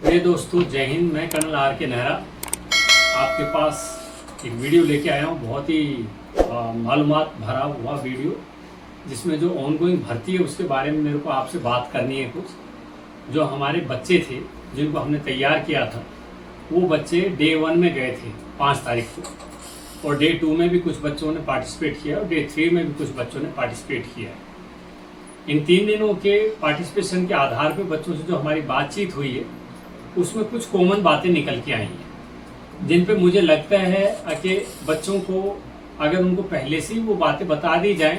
मेरे दोस्तों, जय हिंद। मैं कर्नल आर के नेहरा आपके पास एक वीडियो लेके आया हूँ। बहुत ही मालूमात भरा हुआ वीडियो, जिसमें जो ऑनगोइंग भर्ती है उसके बारे में मेरे को आपसे बात करनी है। कुछ जो हमारे बच्चे थे जिनको हमने तैयार किया था, वो बच्चे डे 1 में गए थे 5 तारीख को, और डे 2 में भी कुछ बच्चों ने पार्टिसिपेट किया और डे 3 में भी कुछ बच्चों ने पार्टिसिपेट किया। इन 3 दिनों के पार्टिसिपेशन के आधार पर बच्चों से जो हमारी बातचीत हुई है, उसमें कुछ कॉमन बातें निकल के आई हैं, जिन पे मुझे लगता है कि बच्चों को अगर उनको पहले से ही वो बातें बता दी जाएं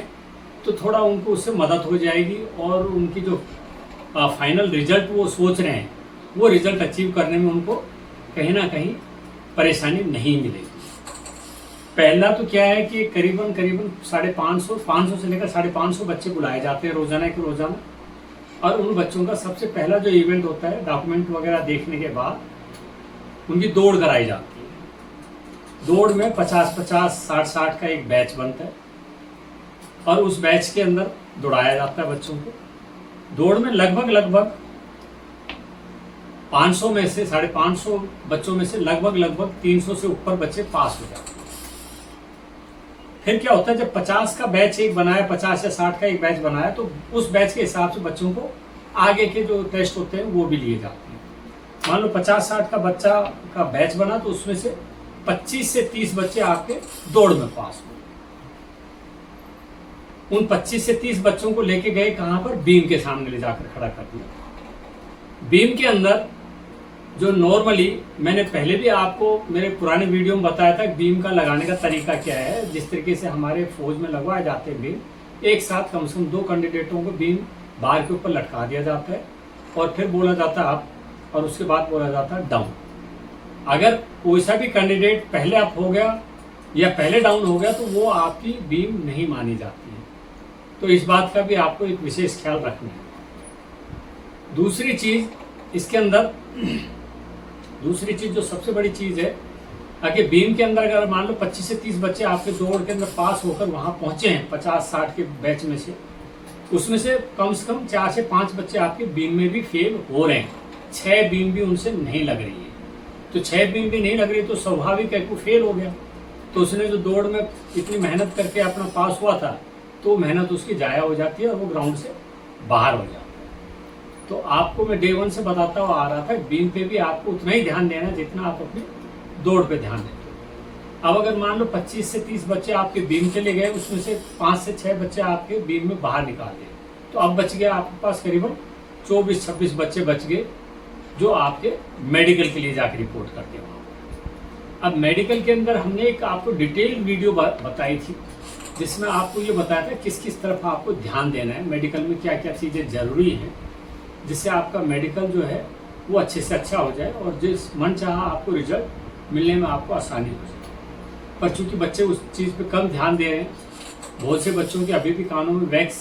तो थोड़ा उनको उससे मदद हो जाएगी, और उनकी जो फाइनल रिजल्ट वो सोच रहे हैं वो रिजल्ट अचीव करने में उनको कहीं ना कहीं परेशानी नहीं मिलेगी। पहला तो क्या है कि करीबन 550 से लेकर 550 बच्चे बुलाए जाते हैं रोजाना के रोजाना, और उन बच्चों का सबसे पहला जो इवेंट होता है, डॉक्यूमेंट वगैरह देखने के बाद उनकी दौड़ कराई जाती है। दौड़ में 50-50, 60-60 का एक बैच बनता है, और उस बैच के अंदर दौड़ाया जाता है बच्चों को। दौड़ में लगभग 500 में से 550 बच्चों में से लगभग 300 से ऊपर बच्चे पास हो जाते हैं। फिर क्या होता है, जब 50 का बैच एक बनाया, 50 या 60 का एक बैच बनाया, तो उस बैच के हिसाब से बच्चों को आगे के जो टेस्ट होते हैं वो भी लिए जाते हैं। मान लो 50-60 का बच्चा का बैच बना, तो उसमें से 25 से 30 बच्चे आपके दौड़ में पास हुए। उन 25 से 30 बच्चों को लेके गए कहां पर? बीम के सामने ले जाकर खड़ा कर दिया। बीम के अंदर जो नॉर्मली मैंने पहले भी आपको मेरे पुराने वीडियो में बताया था, बीम का लगाने का तरीका क्या है। जिस तरीके से हमारे फौज में लगवाए जाते हैं बीम, एक साथ कम से कम 2 कैंडिडेटों को बीम बार के ऊपर लटका दिया जाता है, और फिर बोला जाता है अप, और उसके बाद बोला जाता है डाउन। अगर कोई सा भी कैंडिडेट पहले अप हो गया या पहले डाउन हो गया, तो वो आपकी बीम नहीं मानी जाती है। तो इस बात का भी आपको एक विशेष ख्याल रखना है। दूसरी चीज इसके अंदर, दूसरी चीज जो सबसे बड़ी चीज है, अगर बीम के अंदर अगर मान लो 25 से 30 बच्चे आपके दौड़ के अंदर पास होकर वहां पहुंचे हैं 50-60 के बैच में से, उसमें से कम 4 से 5 बच्चे आपके बीम में भी फेल हो रहे हैं। 6 बीम भी उनसे नहीं लग रही है। तो 6 बीम भी नहीं लग रही, तो स्वाभाविक है कि फेल हो गया। तो उसने जो दौड़ में इतनी मेहनत करके अपना पास हुआ था, तो मेहनत उसकी जाया हो जाती है और वो ग्राउंड से बाहर हो जाता है। तो आपको मैं डे 1 से बताता हुआ आ रहा था, बीम पे भी आपको उतना ही ध्यान देना जितना आप अपनी दौड़ पे ध्यान देते हो। अब अगर मान लो 25 से 30 बच्चे आपके बीम के लिए गए, उसमें से 5 से 6 बच्चे आपके बीम में बाहर निकाल दिए, तो अब बच गया आपके पास करीबन 24-26 बच्चे बच गए, जो आपके मेडिकल के लिए जाकर रिपोर्ट करते हैं। अब मेडिकल के अंदर हमने एक आपको डिटेल वीडियो बताई थी, जिसमें आपको ये बताया था किस किस तरफ आपको ध्यान देना है, मेडिकल में क्या क्या चीज़ें जरूरी हैं, जिससे आपका मेडिकल जो है वो अच्छे से अच्छा हो जाए, और जिस मन चाहा आपको रिजल्ट मिलने में आपको आसानी हो जाए। पर चूंकि बच्चे उस चीज़ पे कम ध्यान दे रहे हैं, बहुत से बच्चों के अभी भी कानों में वैक्स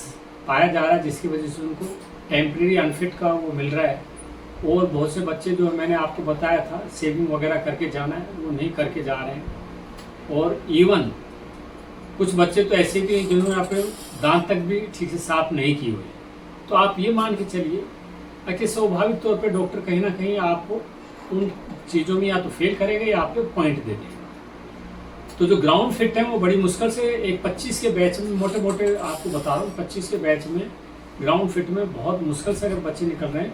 पाया जा रहा है, जिसकी वजह से उनको टेम्प्रेरी अनफिट का वो मिल रहा है। और बहुत से बच्चे जो मैंने आपको बताया था सेविंग वगैरह करके जाना है, वो नहीं करके जा रहे हैं। और इवन कुछ बच्चे तो ऐसे भी हैं जिन्होंने अपने दांत तक भी ठीक से साफ नहीं किए हुए। तो आप ये मान के चलिए कि स्वाभाविक तौर पे डॉक्टर कहीं ना कहीं आपको उन चीज़ों में या तो फेल करेगा या आपको पॉइंट दे देगा। तो जो ग्राउंड फिट है वो बड़ी मुश्किल से एक 25 के बैच में, मोटे मोटे आपको बता रहा हूँ, 25 के बैच में ग्राउंड फिट में बहुत मुश्किल से अगर बच्चे निकल रहे हैं,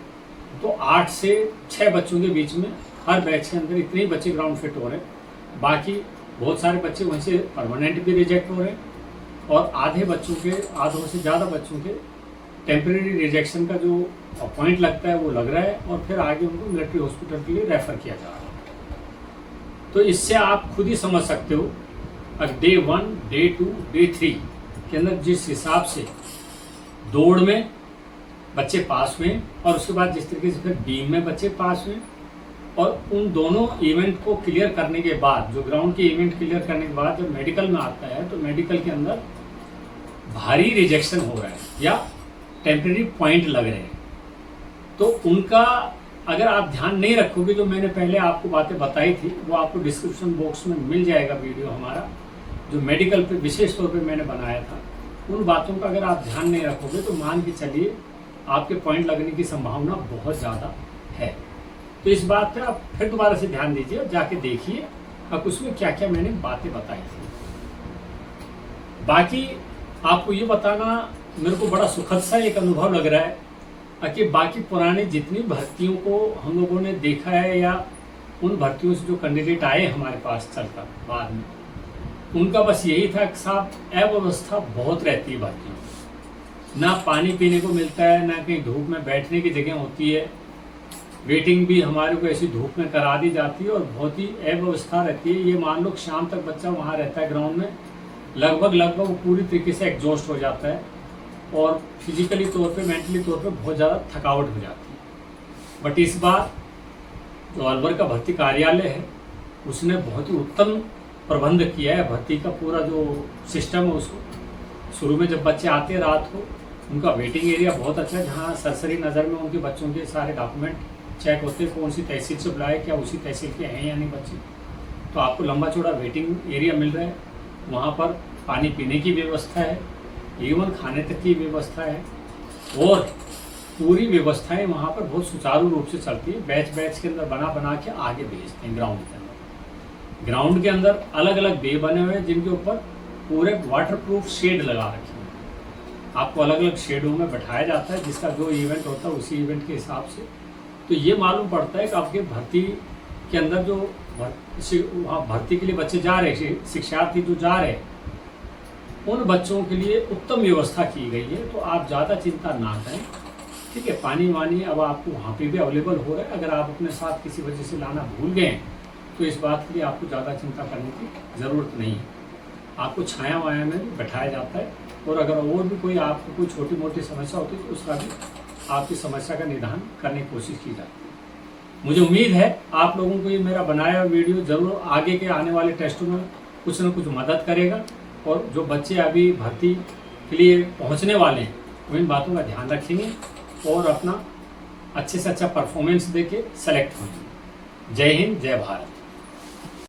तो 8 से 6 बच्चों के बीच में हर बैच के अंदर इतने ही बच्चे ग्राउंड फिट हो रहे हैं। बाकी बहुत सारे बच्चे वहीं से परमानेंट भी रिजेक्ट हो रहे हैं, और आधों से ज़्यादा बच्चों के टेम्परेरी रिजेक्शन का जो पॉइंट लगता है वो लग रहा है, और फिर आगे उनको मिलिट्री हॉस्पिटल के लिए रेफर किया जा रहा है। तो इससे आप खुद ही समझ सकते हो, अब डे 1, डे 2, डे 3 के अंदर जिस हिसाब से दौड़ में बच्चे पास हुए, और उसके बाद जिस तरीके से फिर बीम में बच्चे पास हुए, और उन दोनों इवेंट को क्लियर करने के बाद, जो ग्राउंड के इवेंट क्लियर करने के बाद जब मेडिकल में आता है, तो मेडिकल के अंदर भारी रिजेक्शन हो रहा है या टेम्परेरी पॉइंट लग रहे हैं। तो उनका अगर आप ध्यान नहीं रखोगे, जो मैंने पहले आपको बातें बताई थी, वो आपको डिस्क्रिप्शन बॉक्स में मिल जाएगा वीडियो हमारा, जो मेडिकल पे विशेष तौर पे मैंने बनाया था। उन बातों का अगर आप ध्यान नहीं रखोगे, तो मान के चलिए आपके पॉइंट लगने की संभावना बहुत ज़्यादा है। तो इस बात पे आप फिर दोबारा से ध्यान दीजिए और जाके देखिए अब उसमें क्या क्या मैंने बातें बताई थी। बाकी आपको ये बताना मेरे को बड़ा सुखद सा एक अनुभव लग रहा है कि बाकी पुरानी जितनी भर्तियों को हम लोगों ने देखा है या उन भर्तियों से जो कैंडिडेट आए हमारे पास चलकर बाद में, उनका बस यही था कि साहब अव्यवस्था बहुत रहती है भर्तियों में, ना पानी पीने को मिलता है, ना कहीं धूप में बैठने की जगह होती है, वेटिंग भी हमारे को ऐसी धूप में करा दी जाती है और बहुत ही अव्यवस्था रहती है। ये मान लो शाम तक बच्चा वहाँ रहता है ग्राउंड में, लगभग वो पूरी तरीके से एग्जॉस्ट हो जाता है और फिजिकली तौर पे मेंटली तौर पे बहुत ज़्यादा थकावट हो जाती है। बट इस बार जो अलवर का भर्ती कार्यालय है उसने बहुत ही उत्तम प्रबंध किया है। भर्ती का पूरा जो सिस्टम है उसको शुरू में जब बच्चे आते हैं रात को, उनका वेटिंग एरिया बहुत अच्छा है, जहाँ सरसरी नज़र में उनके बच्चों के सारे डॉक्यूमेंट चेक होते हैं, कौन सी तहसील से बुलाए, क्या उसी तहसील के हैं या नहीं बच्चे। तो आपको लंबा चौड़ा वेटिंग एरिया मिल रहा है, वहाँ पर पानी पीने की व्यवस्था है, इवन खाने तक की व्यवस्था है और पूरी व्यवस्थाएं वहाँ पर बहुत सुचारू रूप से चलती है। बैच के अंदर बना के आगे भेजते हैं ग्राउंड के अंदर। ग्राउंड के अंदर अलग अलग बे बने हुए हैं जिनके ऊपर पूरे वाटरप्रूफ शेड लगा रखे हैं। आपको अलग अलग शेडों में बैठाया जाता है, जिसका जो इवेंट होता है उसी इवेंट के हिसाब से। तो ये मालूम पड़ता है कि आपके भर्ती के अंदर जो वहाँ भर्ती के लिए बच्चे जा रहे हैं, शिक्षार्थी जो जा रहे हैं, उन बच्चों के लिए उत्तम व्यवस्था की गई है। तो आप ज़्यादा चिंता ना करें, ठीक है। पानी वानी अब आपको वहाँ पे भी अवेलेबल हो रहा है। अगर आप अपने साथ किसी वजह से लाना भूल गए तो इस बात के लिए आपको ज़्यादा चिंता करने की ज़रूरत नहीं है। आपको छाया वाया में भी बैठाया जाता है और अगर और भी कोई आपको कोई छोटी मोटी समस्या होती है तो उसका भी आपकी समस्या का निदान करने की कोशिश की जाती है। मुझे उम्मीद है आप लोगों को ये मेरा बनाया हुआ वीडियो ज़रूर आगे के आने वाले टेस्टों में कुछ न कुछ मदद करेगा और जो बच्चे अभी भर्ती के लिए पहुंचने वाले हैं वो इन बातों का ध्यान रखेंगे और अपना अच्छे से अच्छा परफॉर्मेंस देके सेलेक्ट होंगे। जय हिंद, जय भारत।